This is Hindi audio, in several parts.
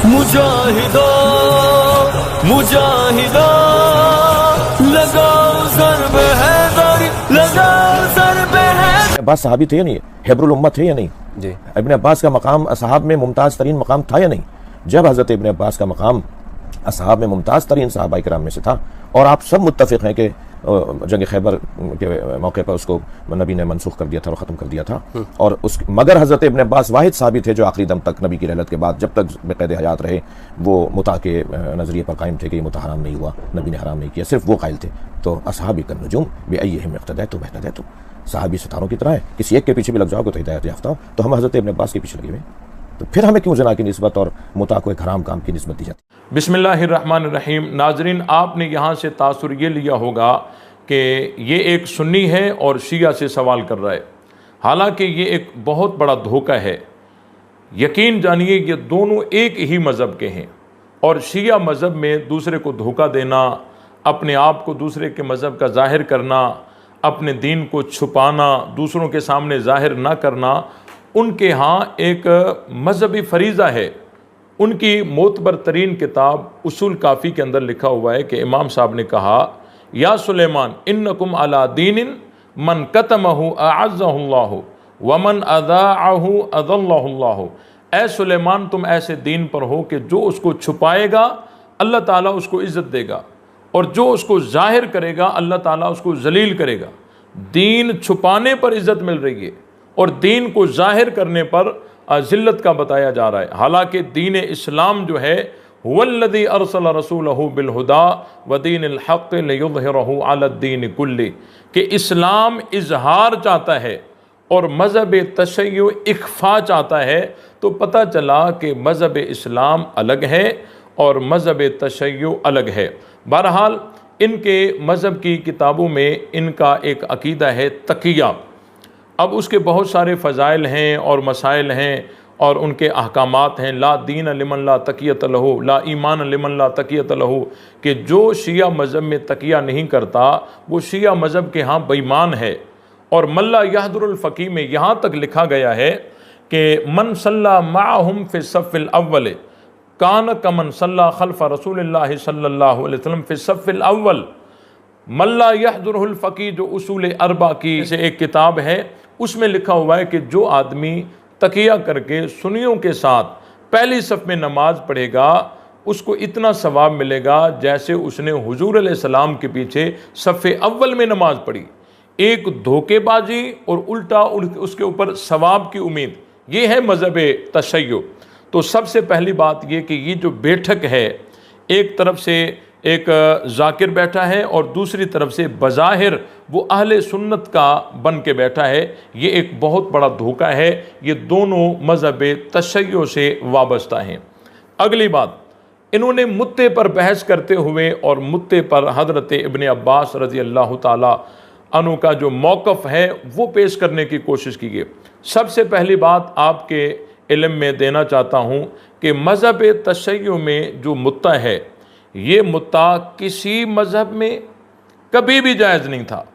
मुजाहिदो मुजाहिदो लगाओ ज़र्ब हैदरी, लगाओ ज़र्ब हैदरी। अब्बास सहाबी थे या नहीं, हिब्रुल उम्मत थे या नहीं जी। इब्ने अब्बास का मकाम असहाब में मुमताज़ तरीन मकाम था या नहीं। जब हज़रत इब्ने अब्बास का मकाम असहाब में मुमताज़ तरीन सहाबाए किराम में से था, और आप सब मुत्तफ़िक़ हैं कि जंग खैबर के मौके पर उसको नबी ने मनसूख कर दिया था और ख़त्म कर दिया था। और उस मगर हज़रत इब्ने अब्बास वाहिद साहबी थे जो आखिरी दम तक नबी की रहलत के बाद जब तक बेक़ैद हयात रहे वो मुता के नज़रिए पर कायम थे कि ये मुता हराम नहीं हुआ, नबी ने हराम नहीं किया, सिर्फ वो कायल थे। तो असहाबी कन नजुम बिअय्यिहिम इक़्तदैतु बहतदैतु, सहाबी सितारों की तरह है, किसी एक के पीछे भी लग जाओगे तो हिदायत याफ्ता हो। तो हम हज़रत इब्ने अब्बास के पीछे लगे हुए, तो फिर हमें क्यों ज़ना की निस्बत और मुता को एक हराम काम की निस्बत दी जाती। बिस्मिल्लाहिर्रहमानिर्रहीम। नाजरीन, आपने यहाँ से तासुर ये लिया होगा कि ये एक सुन्नी है और शिया से सवाल कर रहा है। हालांकि ये एक बहुत बड़ा धोखा है। यकीन जानिए ये दोनों एक ही मज़हब के हैं, और शिया मज़हब में दूसरे को धोखा देना, अपने आप को दूसरे के मज़हब का ज़ाहिर करना, अपने दीन को छुपाना, दूसरों के सामने ज़ाहिर ना करना, उनके यहाँ एक मज़हबी फरीज़ा है। उनकी मोतबर तरीन किताब उसूल काफ़ी के अंदर लिखा हुआ है कि इमाम साहब ने कहा, या सुलेमान इन्नकुम अला दीनिन मन कतमहु अअज़्ज़हुल्लाहु व मन अज़ाअहु अज़ल्लहुल्लाहु। ए सुलेमान, तुम ऐसे दीन पर हो कि जो उसको छुपाएगा अल्लाह ताला उसको इज़्ज़त देगा, और जो उसको ज़ाहिर करेगा अल्लाह ताला उसको ज़लील करेगा। दीन छुपाने पर इज़्ज़त मिल रही है और दीन को ज़ाहिर करने पर ज़िल्लत का बताया जा रहा है। हालांकि दीन इस्लाम जो है हुवल्लज़ी अरसल रसूलहु बिलहुदा व दीनिल हक़्क़ लियुज़हिरहु अलद्दीन कुल्ली, कि इस्लाम इजहार चाहता है और मज़हब तशय्युअ इख्फा चाहता है। तो पता चला कि मज़हब इस्लाम अलग है और मज़हब तशय्युअ अलग है। बहरहाल इनके मज़हब की किताबों में इनका एक अक़ीदा है तकिया। अब उसके बहुत सारे फ़ज़ाइल हैं और मसाइल हैं और उनके अहकामात हैं। ला दीन लिमन ला तकियत लहू, ला ईमान लिमन ला तकियत लहू, कि जो शिया मज़हब में तकिया नहीं करता वो शिया मज़हब के यहाँ बेईमान है। और मल्ला यहदुरुल फ़क़ी में यहाँ तक लिखा गया है कि मन सल्ला माअहुम फ़ि सफ़्फ़िल अव्वल कान कमन सल्ला खल्फ़ रसूलिल्लाहि सल्लल्लाहु अलैहि वसल्लम फ़ि सफ़्फ़िल अव्वल। मल्ला यहदुरुल फ़क़ी जो उसूल अरबा की से एक किताब है, उसमें लिखा हुआ है कि जो आदमी तकिया करके सुन्नियों के साथ पहली सफ़ में नमाज पढ़ेगा उसको इतना सवाब मिलेगा जैसे उसने हुजूर अलैहिस्सलाम के पीछे सफ़े अव्वल में नमाज पढ़ी। एक धोखेबाजी और उल्टा उसके ऊपर सवाब की उम्मीद, ये है मज़हब तशय्युअ। तो सबसे पहली बात ये कि ये जो बैठक है, एक तरफ से एक जाकिर बैठा है और दूसरी तरफ से बज़ाहिर वो अहले सुन्नत का बन के बैठा है, ये एक बहुत बड़ा धोखा है। ये दोनों मज़हब तशय्युअ से वाबस्ता हैं। अगली बात, इन्होंने मुत्ते पर बहस करते हुए और मुत्ते पर हज़रत इब्ने अब्बास रज़ी अल्लाह ताला अन्हु का जो मौक़िफ़ है वो पेश करने की कोशिश की है। सबसे पहली बात आपके इल्म में देना चाहता हूँ कि मज़हब तशय्युअ में जो मुत्ता है, ये मुत्ता किसी मज़हब में कभी भी जायज़ नहीं था।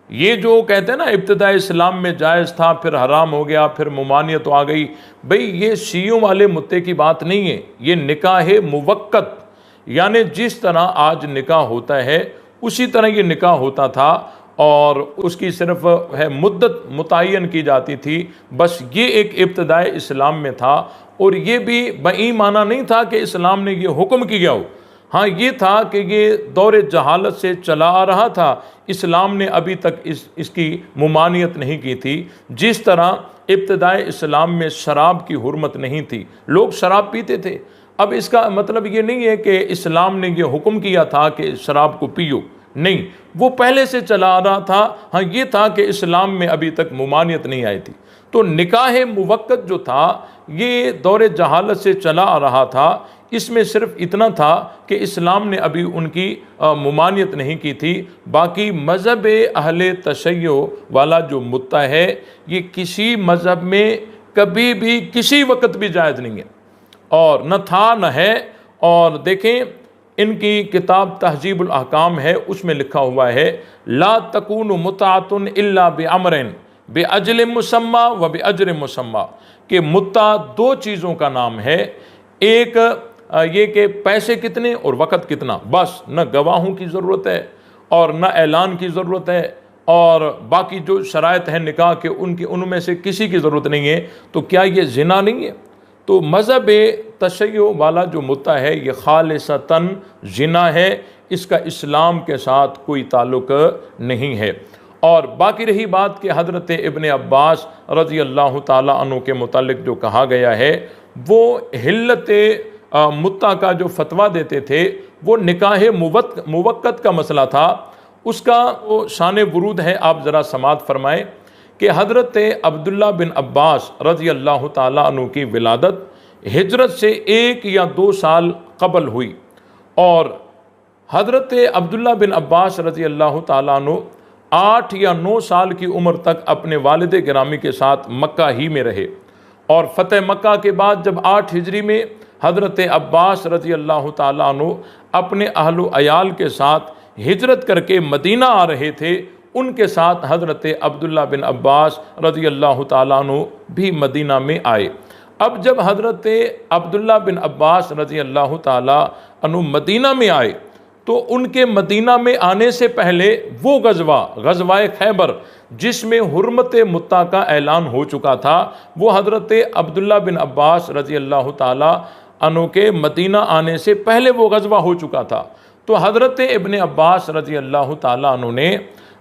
ये जो कहते हैं ना इब्तिदा इस्लाम में जायज़ था फिर हराम हो गया फिर मुमानियत आ गई, भाई ये शियों वाले मुत्ते की बात नहीं है। ये निकाह मुवक्कत, यानी जिस तरह आज निकाह होता है उसी तरह ये निकाह होता था और उसकी सिर्फ है मुद्दत मुतय्यन की जाती थी। बस ये एक इब्तिदाए इस्लाम में था और ये भी बेईमाना नहीं था कि इस्लाम ने ये हुक्म किया हो। हाँ, ये था कि ये दौरे जहालत से चला आ रहा था, इस्लाम ने अभी तक इसकी मुमानियत नहीं की थी। जिस तरह इब्तिदाए इस्लाम में शराब की हुर्मत नहीं थी, लोग शराब पीते थे। अब इसका मतलब ये नहीं है कि इस्लाम ने ये हुक्म किया था कि शराब को पियो, नहीं, वो पहले से चला आ रहा था। हाँ, ये था कि इस्लाम में अभी तक मुमानियत नहीं आई थी। तो निकाह मुवक्कत जो था ये दौरे जहालत से चला आ रहा था। इसमें सिर्फ इतना था कि इस्लाम ने अभी उनकी मुमानियत नहीं की थी। बाकी मज़हब अहले तशय्युअ वाला जो मुत्ता है ये किसी मज़हब में कभी भी किसी वक़्त भी जायज़ नहीं है और न था न है। और देखें इनकी किताब तहज़ीबुल अहकाम है, उसमें लिखा हुआ है ला तकूनु मुताअतुन इल्ला बिअमरिन बेअजल मुसम्मा व बेअजर मुसम्मा, कि मुत्ता दो चीज़ों का नाम है, एक ये कि पैसे कितने और वक़्त कितना, बस न गवाहों की ज़रूरत है और न ऐलान की ज़रूरत है, और बाकी जो शराइत हैं निकाह के उनकी उनमें से किसी की ज़रूरत नहीं है, तो क्या ये ज़िना नहीं है? तो मज़हब तशय्यो वाला जो मुत्ता है ये खालिसतन ज़िना है, इसका इस्लाम के साथ कोई ताल्लुक़ नहीं है। और बाकी रही बात कि हज़रत इब्न अब्बास रज़ी अल्लाह ताला अन्हु के मुतालिक जो कहा गया है, वो हिल्लत मुत्ता का जो फतवा देते थे वो निकाह मुवक्कत का मसला था, उसका वो शान वरूद है। आप ज़रा समात फरमाएँ कि हज़रत अब्दुल्ला बिन अब्बास रज़ी अल्लाह ताला अन्हु की विलादत हिजरत से 1 या 2 साल कबल हुई, और हज़रत अब्दुल्ला बिन अब्बास रज़ी अल्लाह ताला अन्हु 8 या 9 साल की उम्र तक अपने वालिद गिरामी के साथ मक्का ही में रहे, और फ़तेह मक्का के बाद जब 8 हिजरी में हज़रत अब्बास रज़ी अल्लाह ताला अन्हु अपने अहल अयाल के साथ हिजरत करके मदीना आ रहे थे, उनके साथ हज़रत अब्दुल्ला बिन अब्बास रज़ी अल्लाह ताला अन्हु भी मदीना में आए। अब जब हज़रत अब्दुल्ला बिन अब्बास रज़ी अल्लाह ताला अन्हु मदीना में आए, तो उनके मदीना में आने से पहले वो ग़ज़वा खैबर जिसमें हुर्मत मुत्ता का ऐलान हो चुका था, वो हज़रत अब्दुल्ला बिन अब्बास रज़ी अल्लाह ताला अन्हु के मदीना आने से पहले वो ग़ज़वा हो चुका था। तो हज़रत इब्न अब्बास रज़ी अल्लाह ताला अन्हु ने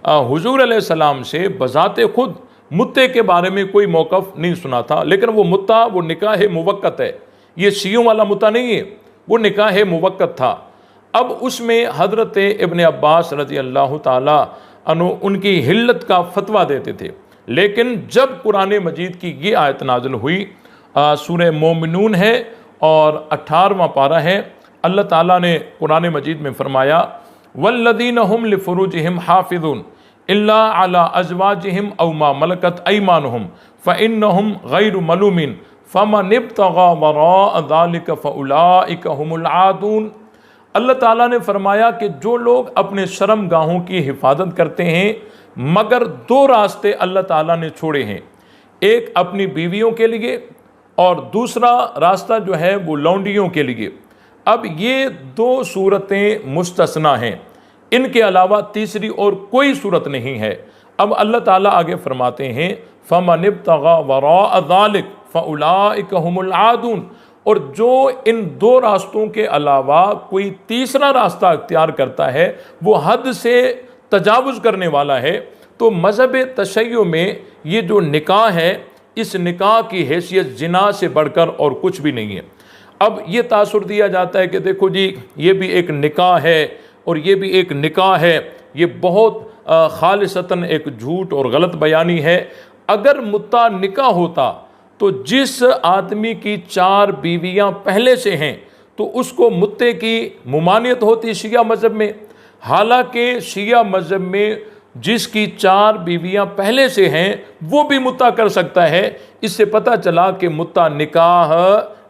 हुज़ूर अलैहिस्सलाम से बज़ाते खुद मुत्ते के बारे में कोई मौक़िफ़ नहीं सुना था, लेकिन वो मुत्ता वो निकाह मुवक्कत है, ये शियों वाला मुत्ता नहीं है, वो निकाह मुवक्कत था। अब उसमें हज़रत इब्न अब्बास रज़ी अल्लाह ताला अन्हु उनकी हिल्लत का फतवा देते थे, लेकिन जब कुरान मजीद की ये आयत नाज़िल हुई, सूरह मोमिनून है और 18वां पारा है, अल्लाह ताला ने कुरान मजीद में फरमाया, वल्लज़ीना हुम लिफ़ुरूजिहिम हाफ़िज़ून इल्ला अला अज़वाजिहिम औ मा मलकत अयमानुहुम फ़इन्नहुम गैरु मलूमिन फ़मन इब्तग़ा वराअ ज़ालिका फ़उलाइका हुमुल आदून। अल्लाह ताला ने फरमाया कि जो लोग अपने शर्मगाहों की हिफाजत करते हैं, मगर 2 रास्ते अल्लाह ताला ने छोड़े हैं, एक अपनी बीवियों के लिए और दूसरा रास्ता जो है वो लौंडियों के लिए। अब ये 2 सूरतें मुस्तस्ना हैं, इनके अलावा तीसरी और कोई सूरत नहीं है। अब अल्लाह ताला आगे फरमाते हैं, फ़मन इब्तग़ा वराअ ज़ालिक फ़उलाइका हुमुल आदून, और जो इन 2 रास्तों के अलावा कोई तीसरा रास्ता अख्तियार करता है वो हद से तजावुज़ करने वाला है। तो मज़हब तशय्यो में ये जो निकाह है, इस निकाह की हैसियत ज़िना से बढ़कर और कुछ भी नहीं है। अब ये तासुर दिया जाता है कि देखो जी ये भी एक निकाह है और ये भी एक निकाह है, ये बहुत खालिसतन एक झूठ और गलत बयानी है। अगर मुत्ता निकाह होता तो जिस आदमी की 4 बीवियां पहले से हैं तो उसको मुत्ते की मुमानियत होती शिया मज़हब में। हालांकि शिया मज़हब में जिसकी 4 बीवियां पहले से हैं वो भी मुत्ता कर सकता है। इससे पता चला कि मुत्ता निकाह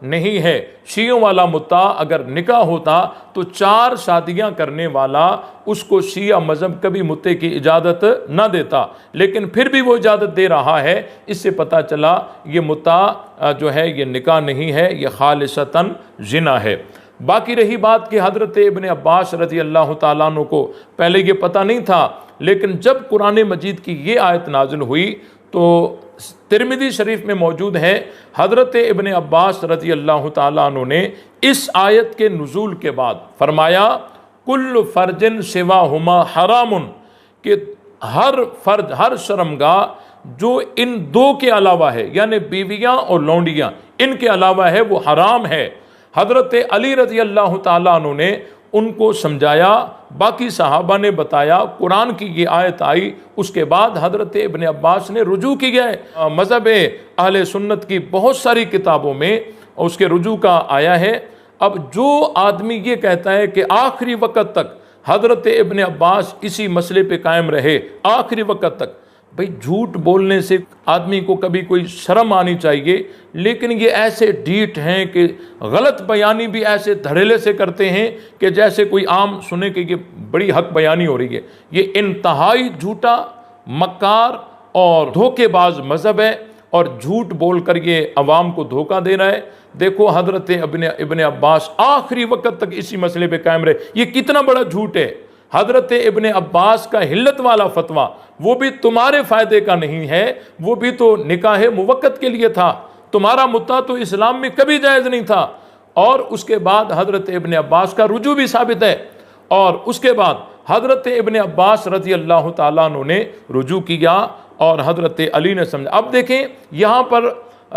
नहीं है। शियों वाला मुत्ता अगर निकाह होता तो 4 शादियां करने वाला उसको शिया मज़हब कभी मुत्ते की इजाज़त न देता, लेकिन फिर भी वो इजाज़त दे रहा है। इससे पता चला ये मुत्ता जो है ये निकाह नहीं है, ये खालिसतन ज़िना है। बाकी रही बात कि हज़रत इब्न अब्बास रज़ी अल्लाह ताला अन्हु को पहले ये पता नहीं था, लेकिन जब कुरान मजीद की ये आयत नाज़िल हुई तो तिरमिज़ी शरीफ में मौजूद है, हज़रत इब्न अब्बास रज़ी अल्लाह ताला अन्हु ने इस आयत के नुज़ूल के बाद फरमाया, कुल्लु फ़र्जिन सिवा हुमा हरामुन, कि हर फ़र्ज हर शर्मगाह जो इन 2 के अलावा है, यानी बीवियाँ और लौंडियाँ, इनके अलावा है वो हराम है। हज़रत अली रज़ी अल्लाह ताला अन्हु ने उनको समझाया, बाकी सहाबा ने बताया, कुरान की ये आयत आई। उसके बाद हज़रत इब्न अब्बास ने रुजू किया है। मज़हब अहले सुन्नत की बहुत सारी किताबों में उसके रुजू का आया है। अब जो आदमी ये कहता है कि आखिरी वक़्त तक हज़रत इब्न अब्बास इसी मसले पे कायम रहे, आखिरी वक़्त तक, भाई झूठ बोलने से आदमी को कभी कोई शर्म आनी चाहिए, लेकिन ये ऐसे ढीठ हैं कि गलत बयानी भी ऐसे धड़ेले से करते हैं कि जैसे कोई आम सुने कि ये बड़ी हक बयानी हो रही है। ये इंतहाई झूठा, मक्कार और धोखेबाज मज़हब है और झूठ बोलकर ये अवाम को धोखा दे रहा है। देखो हज़रत इब्न अब्बास आखिरी वक्त तक इसी मसले पे कायम रहे। ये कितना बड़ा झूठ है। हज़रत इब्न अब्बास का हिल्लत वाला फतवा वो भी तुम्हारे फ़ायदे का नहीं है, वो भी तो निकाह मुवक्कत के लिए था। तुम्हारा मुद्दा तो इस्लाम में कभी जायज़ नहीं था। और उसके बाद हज़रत इब्न अब्बास का रुजू भी साबित है। और उसके बाद हज़रत इब्न अब्बास रज़ी अल्लाह ताला अन्हु ने रुजू किया और हज़रत अली ने समझा। अब देखें यहाँ पर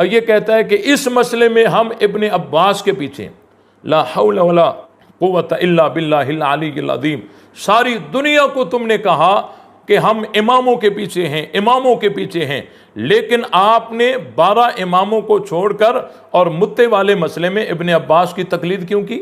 यह कहता है कि इस मसले में हम इब्न अब्बास के पीछे, ला हौला वला कुव्वता इल्ला बिल्लाहिल अलीय्यिल अज़ीम। सारी दुनिया को तुमने कहा कि हम इमामों के पीछे हैं, इमामों के पीछे हैं, लेकिन आपने 12 इमामों को छोड़कर और मुत्ते वाले मसले में इब्न अब्बास की तकलीद क्यों की?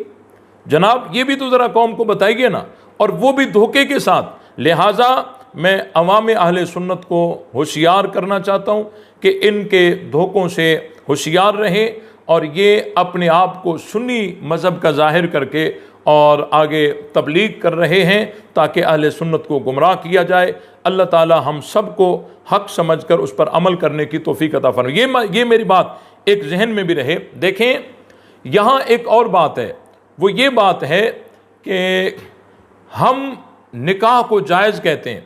जनाब ये भी तो ज़रा कौम को बताइए ना, और वो भी धोखे के साथ। लिहाजा मैं अवाम अहले सुन्नत को होशियार करना चाहता हूँ कि इनके धोखों से होशियार रहें और ये अपने आप को सुन्नी मज़हब का ज़ाहिर करके और आगे तबलीग कर रहे हैं ताकि अहले सुन्नत को गुमराह किया जाए। अल्लाह ताला हम सब को हक़ समझकर उस पर अमल करने की तौफ़ीक़ अता फरमाए। ये मेरी बात एक जहन में भी रहे। देखें यहाँ एक और बात है, वो ये बात है कि हम निकाह को जायज़ कहते हैं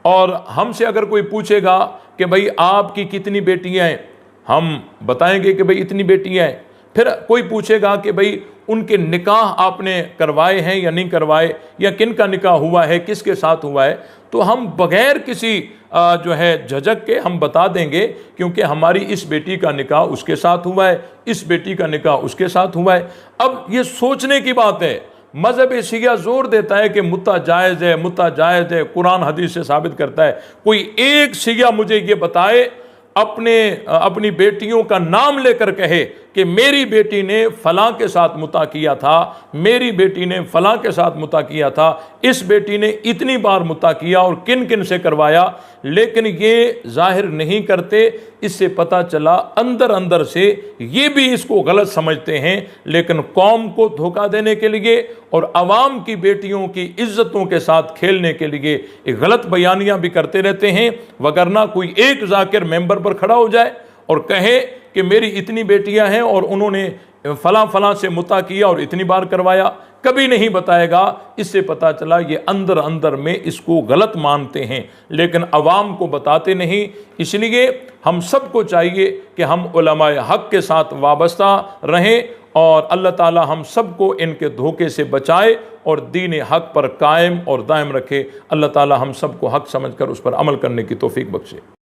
और हमसे अगर कोई पूछेगा कि भाई आपकी कितनी बेटियां हैं, हम बताएंगे कि भाई इतनी बेटियां हैं। फिर कोई पूछेगा कि भाई उनके निकाह आपने करवाए हैं या नहीं करवाए, या किन का निकाह हुआ है, किसके साथ हुआ है, तो हम बग़ैर किसी जो है झिझक के हम बता देंगे, क्योंकि हमारी इस बेटी का निकाह उसके साथ हुआ है, इस बेटी का निकाह उसके साथ हुआ है। अब ये सोचने की बात है। मज़हब शिया जोर देता है कि मुत्ता जायज़ है, मुत्ता जायज़ है, कुरान हदीस से साबित करता है। कोई एक शिया मुझे ये बताए अपनी बेटियों का नाम लेकर कहे कि मेरी बेटी ने फलां के साथ मुता किया था, मेरी बेटी ने फलां के साथ मुता किया था, इस बेटी ने इतनी बार मुता किया और किन किन से करवाया, लेकिन ये जाहिर नहीं करते। इससे पता चला अंदर अंदर से ये भी इसको गलत समझते हैं, लेकिन कौम को धोखा देने के लिए और अवाम की बेटियों की इज्जतों के साथ खेलने के लिए गलत बयानियां भी करते रहते हैं। वगरना कोई एक जाकिर मेंबर पर खड़ा हो जाए और कहे कि मेरी इतनी बेटियां हैं और उन्होंने फलां फलां से मुता किया और इतनी बार करवाया, कभी नहीं बताएगा। इससे पता चला ये अंदर अंदर में इसको गलत मानते हैं, लेकिन अवाम को बताते नहीं। इसलिए हम सबको चाहिए कि हम उलमाए हक़ के साथ वाबस्ता रहें और अल्लाह ताला हम सबको इनके धोखे से बचाए और दीन हक़ पर कायम और दायम रखे। अल्लाह ताला हम सबको हक़ समझकर उस पर अमल करने की तौफ़ीक़ बख्शे।